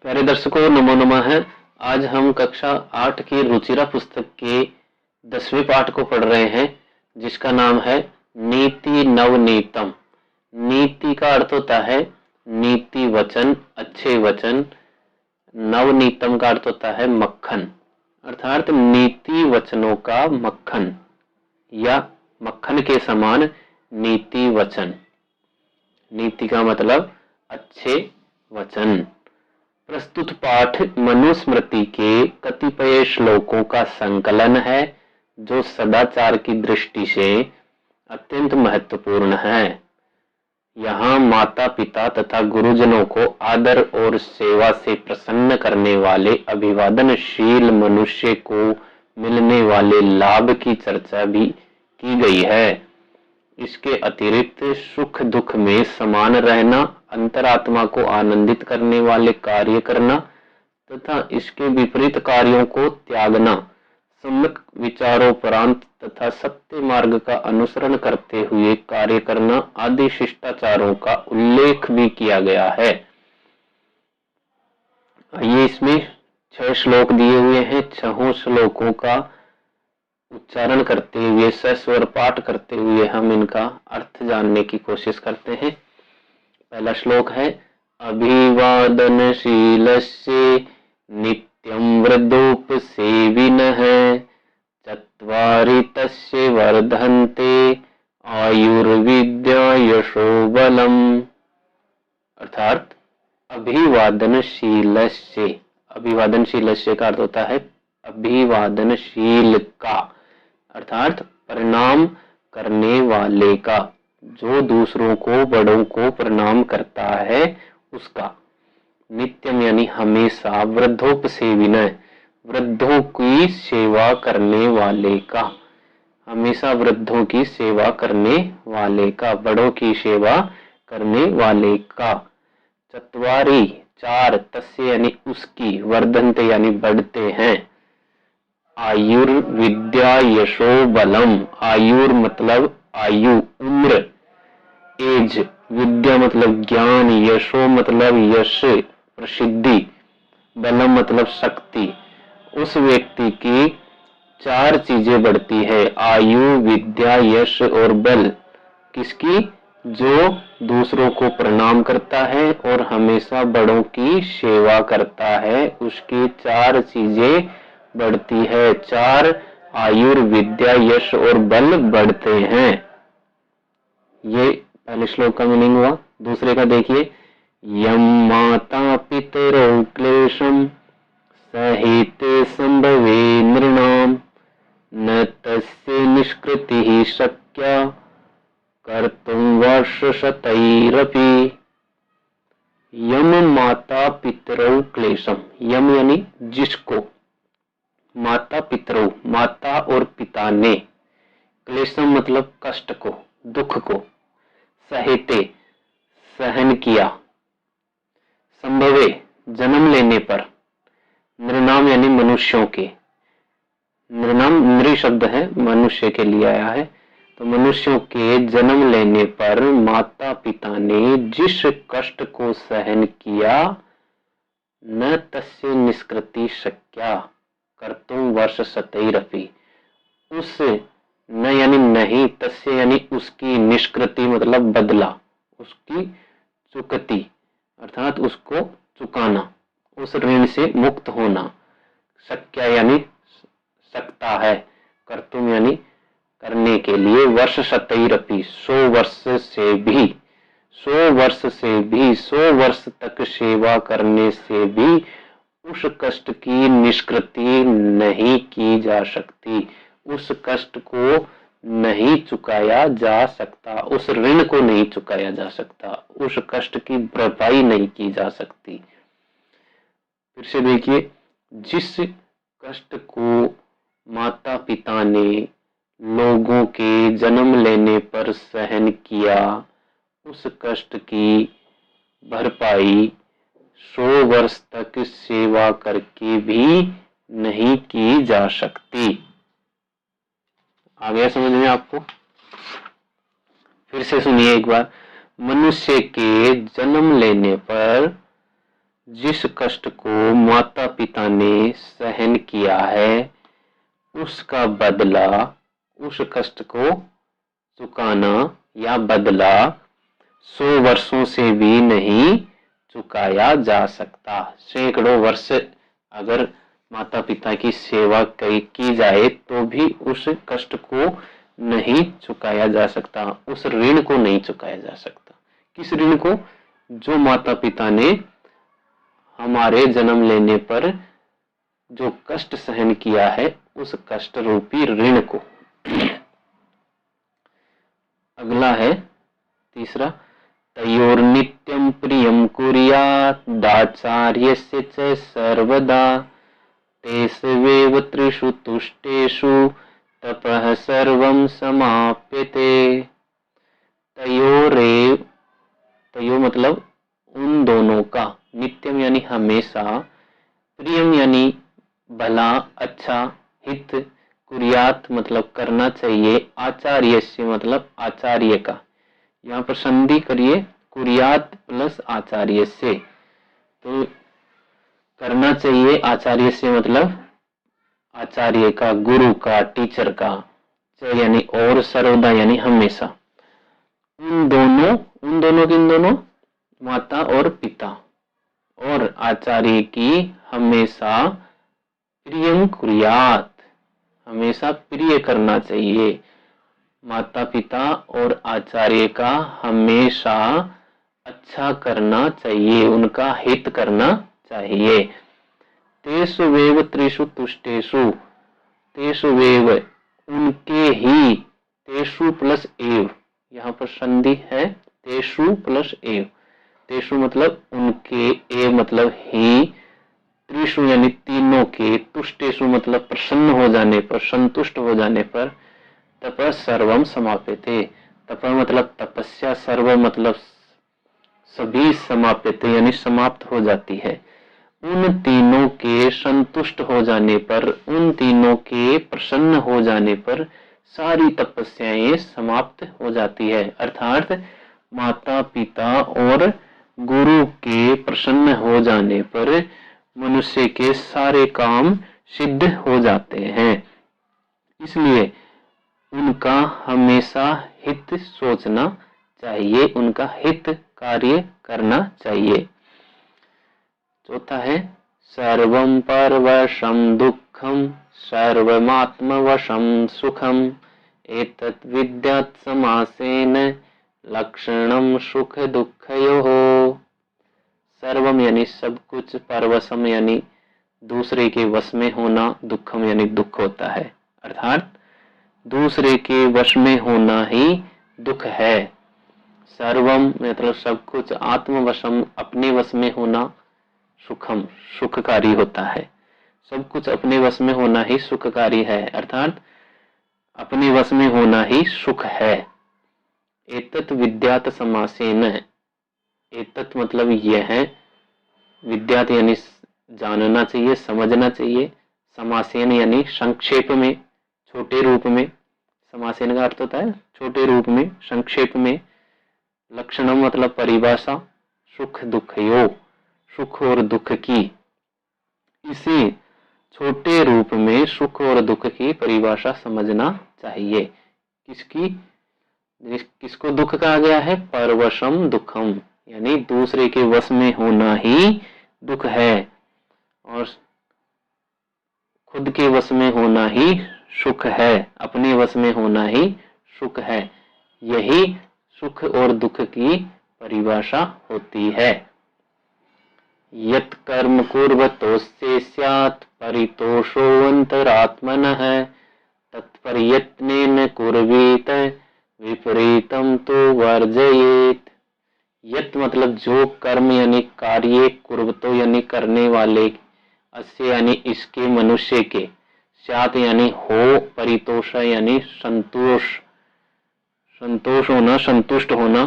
प्यारे दर्शकों, नमो नमः। आज हम कक्षा 8 की रुचिरा पुस्तक के 10वें पाठ को पढ़ रहे हैं, जिसका नाम है नीति नवनीतम। नीति का अर्थ होता है नीति वचन, अच्छे वचन। नवनीतम का अर्थ होता है मक्खन, अर्थात नीति वचनों का मक्खन या मक्खन के समान नीति वचन। नीति का मतलब अच्छे वचन। प्रस्तुत पाठ मनुस्मृति के कतिपय श्लोकों का संकलन है, जो सदाचार की दृष्टि से अत्यंत महत्वपूर्ण है। यहाँ माता पिता तथा गुरुजनों को आदर और सेवा से प्रसन्न करने वाले अभिवादनशील मनुष्य को मिलने वाले लाभ की चर्चा भी की गई है। इसके अतिरिक्त सुख दुख में समान रहना, अंतरात्मा को आनंदित करने वाले कार्य करना तथा इसके विपरीत कार्यों को त्यागना, सम्यक विचारोपरांत तथा सत्य मार्ग का अनुसरण करते हुए कार्य करना आदि शिष्टाचारों का उल्लेख भी किया गया है। ये इसमें 6 श्लोक दिए हुए हैं। 6 श्लोकों का उच्चारण करते हुए, सस्वर पाठ करते हुए हम इनका अर्थ जानने की कोशिश करते हैं। पहला श्लोक है अभिवादनशीलस्य नित्यं वृद्धोपसेविनः चत्वारि तस्य वर्धन्ते आयुर्विद्या यशो बलम्। अर्थात अभिवादनशीलस्य, अभिवादनशीलस्य का अर्थ होता है अभिवादनशील का, अर्थात प्रणाम करने वाले का, जो दूसरों को, बड़ों को प्रणाम करता है उसका। नित्यम यानी हमेशा, वृद्धोपसेविनः वृद्धों की सेवा करने वाले का, हमेशा वृद्धों की सेवा करने वाले का, बड़ों की सेवा करने वाले का। चत्वारि 4, तस्य यानी उसकी, वर्धन्ते यानी बढ़ते हैं। आयुर्विद्या यशो बलम, आयुर मतलब आयु, उम्र, एज, विद्या मतलब ज्ञान, यशो मतलब यश, प्रसिद्धि, बलम मतलब शक्ति। उस व्यक्ति की 4 चीजें बढ़ती है, आयु, विद्या, यश और बल। किसकी? जो दूसरों को प्रणाम करता है और हमेशा बड़ों की सेवा करता है, उसकी 4 चीजें बढ़ती है। 4 आयुर्विद्या, यश और बल बढ़ते हैं। ये पहले श्लोक का मीनिंग हुआ। दूसरे का देखिए, यम माता पितरौ क्लेशम सहिते संभवे नृणाम न तस्य निष्कृतिः शक्या कर्तुं वर्षशतैरपि। यम माता पितरौ क्लेशम, यम यानी जिसको, माता पितरौ माता और पिता ने, क्लेशम मतलब कष्ट को, दुख को, सहिते सहन किया, संभवे जन्म लेने पर, नृणाम यानी मनुष्यों के, नृणाम नृ शब्द है, मनुष्य के लिए आया है, तो मनुष्यों के जन्म लेने पर माता पिता ने जिस कष्ट को सहन किया, न तस्य निष्कृति शक्या कर्तुं वर्षशतैरपि, उस, न यानी नहीं, तस्य यानी उसकी, निष्कृति मतलब बदला, उसकी चुकती अर्थात उसको चुकाना, उस ऋण से मुक्त होना। शक्या यानी सकता है, कर्तुम यानी करने के लिए, वर्षशतैरपि 100 वर्ष से भी, 100 वर्ष से भी, 100 वर्ष तक सेवा करने से भी उस कष्ट की निष्कृति नहीं की जा सकती, उस कष्ट को नहीं चुकाया जा सकता, उस ऋण को नहीं चुकाया जा सकता, उस कष्ट की भरपाई नहीं की जा सकती। फिर से देखिए, जिस कष्ट को माता पिता ने लोगों के जन्म लेने पर सहन किया, उस कष्ट की भरपाई 100 वर्ष तक सेवा करके भी नहीं की जा सकती। आ गया समझ में आपको? फिर से सुनिए एक बार। मनुष्य के जन्म लेने पर जिस कष्ट को माता पिता ने सहन किया है उसका बदला, उस कष्ट को चुकाना या बदला 100 वर्षों से भी नहीं चुकाया जा सकता। सैकड़ों वर्ष अगर माता पिता की सेवा की जाए तो भी उस कष्ट को नहीं चुकाया जा सकता, उस ऋण को नहीं चुकाया जा सकता। किस ऋण को? जो माता पिता ने हमारे जन्म लेने पर जो कष्ट सहन किया है उस कष्ट रूपी ऋण को। अगला है तीसरा, तयोर्नित्यं प्रियं कुर्यात् दाचार्यस्य च सर्वदा तेष्वेव त्रिषु तुष्टेषु तपः सर्वं समाप्यते। तयोरेव, तयो मतलब उन दोनों का, नित्यम यानी हमेशा, प्रियम यानी भला अच्छा हित, कुर्यात मतलब करना चाहिए, आचार्य से मतलब आचार्य का, यहाँ पर संधि करिए कुर्यात प्लस आचार्य से, तो करना चाहिए आचार्य से मतलब आचार्य का, गुरु का, टीचर का, यानी और सर्वदा यानी हमेशा। उन दोनों किन दोनों? माता और पिता और आचार्य की हमेशा प्रियम कुर्यात, हमेशा प्रिय करना चाहिए। माता पिता और आचार्य का हमेशा अच्छा करना चाहिए, उनका हित करना चाहिए। तेषु वेव त्रिषु तुष्टेषु, तेषु वेव उनके ही, तेषु प्लस एव, यहाँ पर संधि है तेषु प्लस एव, तेषु मतलब उनके, एव मतलब ही, त्रिषु यानी तीनों के, तुष्टेषु मतलब प्रसन्न हो जाने पर, संतुष्ट हो जाने पर, तप सर्वम समाप्यते, तप मतलब तपस्या, सर्व मतलब सभी, समाप्यते यानी समाप्त हो जाती है। उन तीनों के संतुष्ट हो जाने पर, उन तीनों के प्रसन्न हो जाने पर सारी तपस्याएं समाप्त हो जाती है। अर्थात माता पिता और गुरु के प्रसन्न हो जाने पर मनुष्य के सारे काम सिद्ध हो जाते हैं। इसलिए उनका हमेशा हित सोचना चाहिए, उनका हित कार्य करना चाहिए। चौथा है सर्वं परवशं दुःखं सर्वमात्मवशं सुखम एतत् विद्यात् समासेन लक्षणं सुख दुःखयोः। सर्वम यानी सब कुछ, परवशम यानी दूसरे के वश में होना, दुखम यानी दुख होता है, अर्थात दूसरे के वश में होना ही दुख है। सर्वम मतलब सब कुछ, आत्मवशम अपने वश में होना, सुखम सुखकारी होता है। सब कुछ अपने वश में होना ही सुखकारी है, अर्थात अपने वश में होना ही सुख है। एतत् विद्यात समासेन, एतत् मतलब यह है, विद्यात यानी जानना चाहिए, समझना चाहिए, समासेन यानी संक्षेप में, छोटे रूप में, समासेन का अर्थ होता है छोटे रूप में, संक्षेप में। लक्षणम मतलब परिभाषा, सुख दुखयो, सुख और दुख की, इसी छोटे रूप में सुख और दुख की परिभाषा समझना चाहिए। किसकी? किसको दुख कहा गया है? परवशम दुखम, यानी दूसरे के वश में होना ही दुख है और खुद के वश में होना ही सुख है, अपने वश में होना ही सुख है। यही सुख और दुख की परिभाषा होती है। यत् कर्म कुर्वतोस्य स्यात् परितोषो अंतरात्मनः तत्प्रयत्नेन कुर्वीत विपरीतम तो वर्जयेत। यत् मतलब जो कर्म यानी कार्य, कुर्वतो यानी करने वाले, अस्य यानी इसके, मनुष्य के, स्यात् यानी हो, परितोष यानी संतोष, संतोष होना, संतुष्ट होना,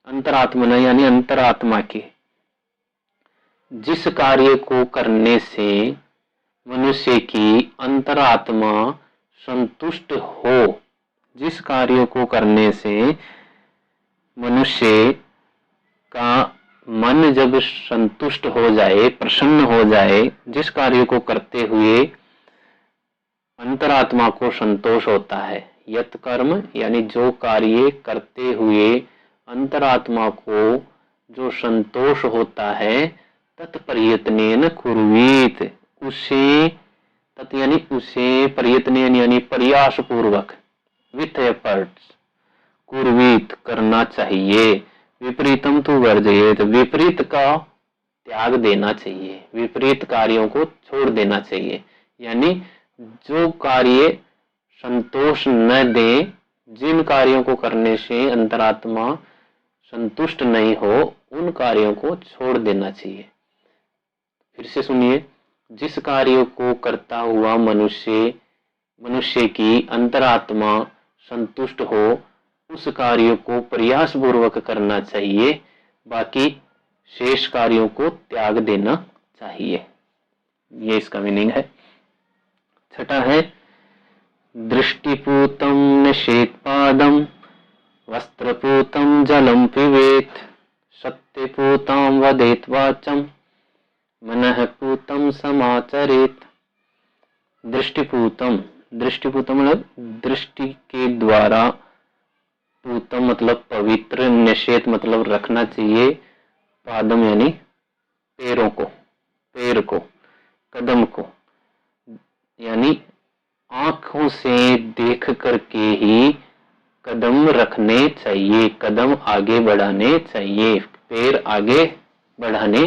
अंतरात्मना यानी अंतरात्मा के। जिस कार्य को करने से मनुष्य की अंतरात्मा संतुष्ट हो, जिस कार्य को करने से मनुष्य का मन जब संतुष्ट हो जाए, प्रसन्न हो जाए, जिस कार्य को करते हुए अंतरात्मा को संतोष होता है, यत कर्म यानी जो कार्य करते हुए अंतरात्मा को जो संतोष होता है, तत्प्रयत्नेन कुर्वीत, उसे तत् यानी उसे, प्रयत्नेन यानी प्रयास पूर्वक, विथ एफर्ट्स, कुर्वीत करना चाहिए, विपरीतम तो वर्जयेत, विपरीत का त्याग देना चाहिए, विपरीत कार्यों को छोड़ देना चाहिए। यानी जो कार्य संतोष न दे, जिन कार्यों को करने से अंतरात्मा संतुष्ट नहीं हो, उन कार्यों को छोड़ देना चाहिए। फिर से सुनिए, जिस कार्य को करता हुआ मनुष्य की अंतरात्मा संतुष्ट हो, उस कार्य को प्रयास पूर्वक करना चाहिए, बाकी शेष कार्यों को त्याग देना चाहिए। ये इसका मीनिंग है। छठा है, दृष्टिपूतम निषेधपादम, वस्त्रपूतम जलम पिबेत, सत्यपूतम वदेत वाचम, मनः पूतम समाचरेत। दृष्टिपूतम, दृष्टिपूतम मतलब दृष्टि के द्वारा, पूतम मतलब पवित्र, निषेध मतलब रखना चाहिए, पादम यानी पैरों को, पैर को, कदम को, यानी आंखों से देख करके ही कदम रखने चाहिए, कदम आगे बढ़ाने चाहिए, पैर आगे बढ़ाने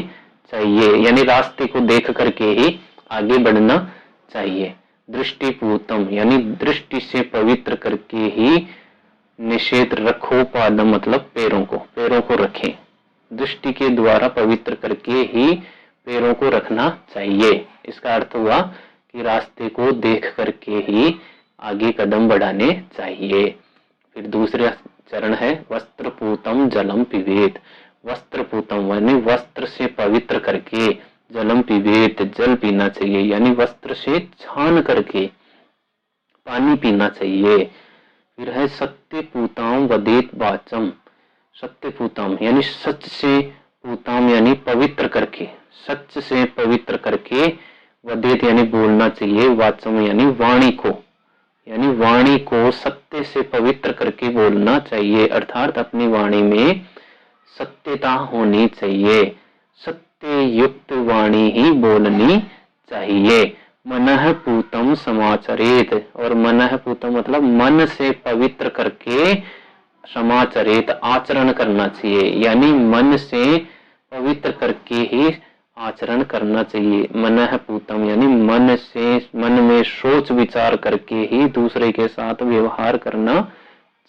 चाहिए, यानी रास्ते को देख करके ही आगे बढ़ना चाहिए। दृष्टिपूतम यानी दृष्टि से पवित्र करके ही निषेध रखो, पादम मतलब पैरों को रखें, दृष्टि के द्वारा पवित्र करके ही पैरों को रखना चाहिए। इसका अर्थ हुआ कि रास्ते को देख करके ही आगे कदम बढ़ाने चाहिए। फिर दूसरा चरण है, वस्त्रपूतम जलम पिबेत, वस्त्रपूतम यानी वस्त्र से पवित्र करके, जलम पिबेत जल पीना चाहिए, यानी वस्त्र से छान करके पानी पीना चाहिए। फिर है सत्यपूतम वदेत वाचम, सत्यपूतम यानी सच से, पूतम यानी पवित्र करके, सच से पवित्र करके, वदेत यानी बोलना चाहिए, वाचम यानी वाणी को, यानी वाणी को सत्य से पवित्र करके बोलना चाहिए, अर्थात अपनी वाणी में सत्यता होनी चाहिए, सत्य युक्त वाणी ही बोलनी चाहिए। मनः पूतम समाचरेत, और मनः पूतम मतलब मन से पवित्र करके समाचरेत आचरण करना चाहिए, यानी मन से पवित्र करके ही आचरण करना चाहिए। मनः पूतम यानी मन से, मन में सोच विचार करके ही दूसरे के साथ व्यवहार करना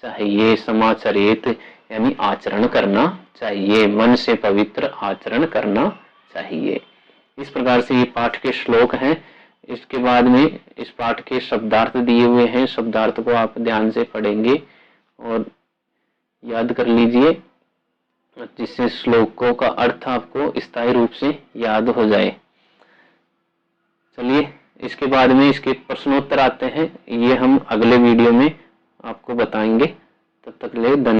चाहिए। समाचरेत यानी आचरण करना चाहिए, मन से पवित्र आचरण करना चाहिए। इस प्रकार से ये पाठ के श्लोक हैं। इसके बाद में इस पाठ के शब्दार्थ दिए हुए हैं, शब्दार्थ को आप ध्यान से पढ़ेंगे और याद कर लीजिए, जिससे श्लोकों का अर्थ आपको स्थायी रूप से याद हो जाए। चलिए, इसके बाद में इसके प्रश्नोत्तर आते हैं, ये हम अगले वीडियो में आपको बताएंगे। तब तक ले धन्यवाद।